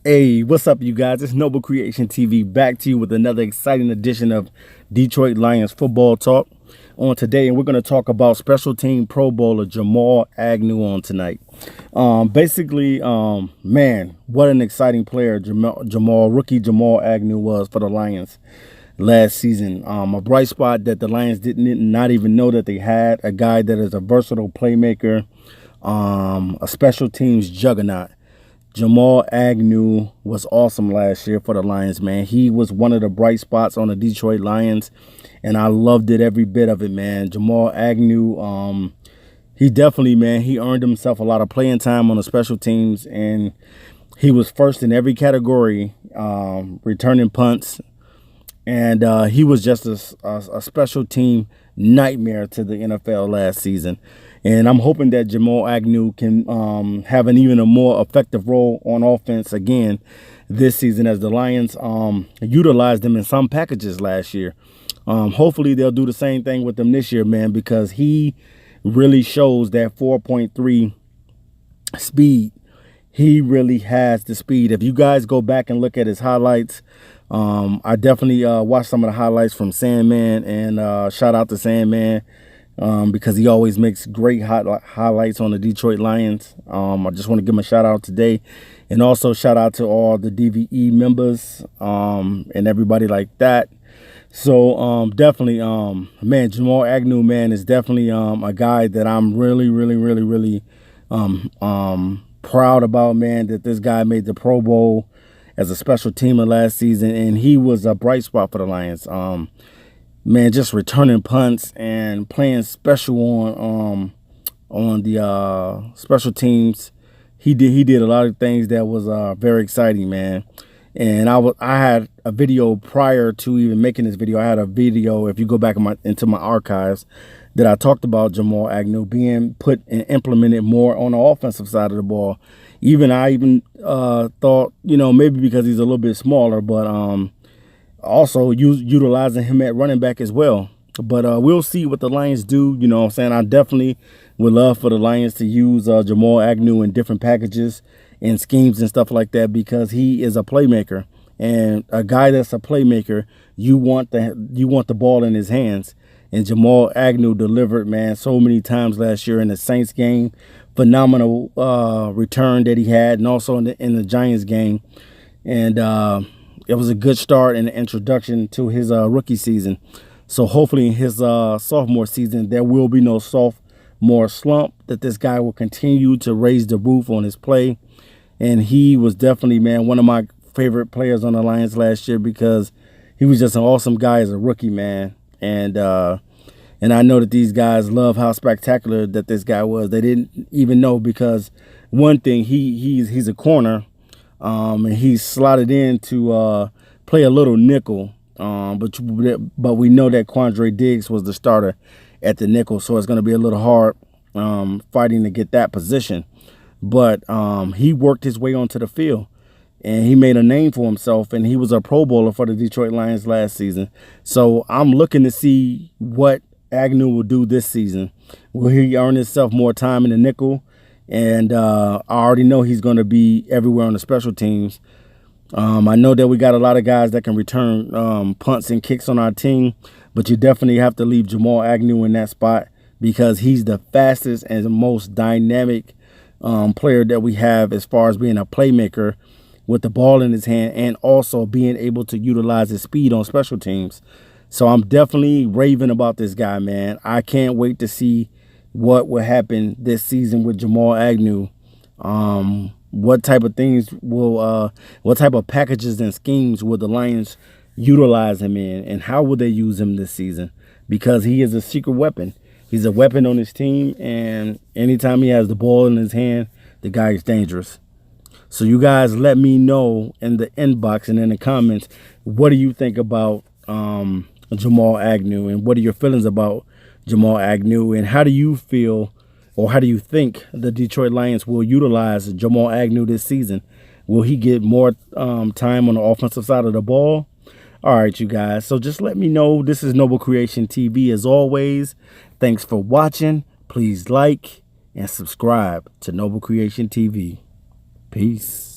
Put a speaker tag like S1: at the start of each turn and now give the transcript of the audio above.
S1: Hey, what's up, you guys? It's Noble Creation TV back to you with another exciting edition of Detroit Lions football talk on today. And we're going to talk about special team Pro Bowler Jamal Agnew on tonight. Man, what an exciting player rookie Jamal Agnew was for the Lions last season. A bright spot that the Lions didn't not even know that they had. A guy that is a versatile playmaker, a special teams juggernaut. Jamal Agnew was awesome last year for the Lions, man. He was one of the bright spots on the Detroit Lions, and I loved it, every bit of it, man. Jamal Agnew, he definitely, man, he earned himself a lot of playing time on the special teams, and he was first in every category, returning punts, and he was just a special team nightmare to the NFL last season. And I'm hoping that Jamal Agnew can have an even a more effective role on offense again this season, as the Lions utilized him in some packages last year. Hopefully they'll do the same thing with him this year, man, because he really shows that 4.3 speed. He really has the speed. If you guys go back and look at his highlights, I definitely watched some of the highlights from Sandman, and shout out to Sandman. Because he always makes great highlights on the Detroit Lions. I just want to give him a shout out today, and also shout out to all the DVE members and everybody like that. So definitely, man, Jamal Agnew, man, is definitely a guy that I'm really proud about, man, that this guy made the Pro Bowl as a special teamer last season, and he was a bright spot for the Lions. Man, just returning punts and playing special on the special teams. He did a lot of things that was very exciting, man. And I had a video prior to even making this video. I had a video, if you go back into my archives, that I talked about Jamal Agnew being put and implemented more on the offensive side of the ball. I thought, maybe because he's a little bit smaller, but also utilizing him at running back as well. But we'll see what the Lions do. You know what I'm saying? I definitely would love for the Lions to use Jamal Agnew in different packages and schemes and stuff like that, because he is a playmaker. And a guy that's a playmaker, you want the ball in his hands. And Jamal Agnew delivered, man, so many times last year in the Saints game. Phenomenal return that he had, and also in the Giants game. And it was a good start and an introduction to his rookie season. So hopefully in his sophomore season, there will be no sophomore slump, that this guy will continue to raise the roof on his play. And he was definitely, man, one of my favorite players on the Lions last year, because he was just an awesome guy as a rookie, man. And I know that these guys love how spectacular that this guy was. They didn't even know, because one thing, he's a corner. And he's slotted in to play a little nickel. But we know that Quandre Diggs was the starter at the nickel, so it's going to be a little hard fighting to get that position. But he worked his way onto the field, and he made a name for himself, and he was a Pro Bowler for the Detroit Lions last season. So I'm looking to see what Agnew will do this season. Will he earn himself more time in the nickel? And I already know he's going to be everywhere on the special teams. I know that we got a lot of guys that can return punts and kicks on our team, but you definitely have to leave Jamal Agnew in that spot, because he's the fastest and most dynamic player that we have, as far as being a playmaker with the ball in his hand, and also being able to utilize his speed on special teams. So I'm definitely raving about this guy, man. I can't wait to see what will happen this season with Jamal Agnew. What type of things what type of packages and schemes will the Lions utilize him in, and how will they use him this season? Because he is a secret weapon. He's a weapon on his team, and anytime he has the ball in his hand, the guy is dangerous. So you guys let me know in the inbox and in the comments, what do you think about Jamal Agnew, and what are your feelings about Jamal Agnew, and how do you feel, or how do you think the Detroit Lions will utilize Jamal Agnew this season? Will he get more time on the offensive side of the ball? All right, you guys. So just let me know. This is Noble Creation TV as always. Thanks for watching. Please like and subscribe to Noble Creation TV. Peace.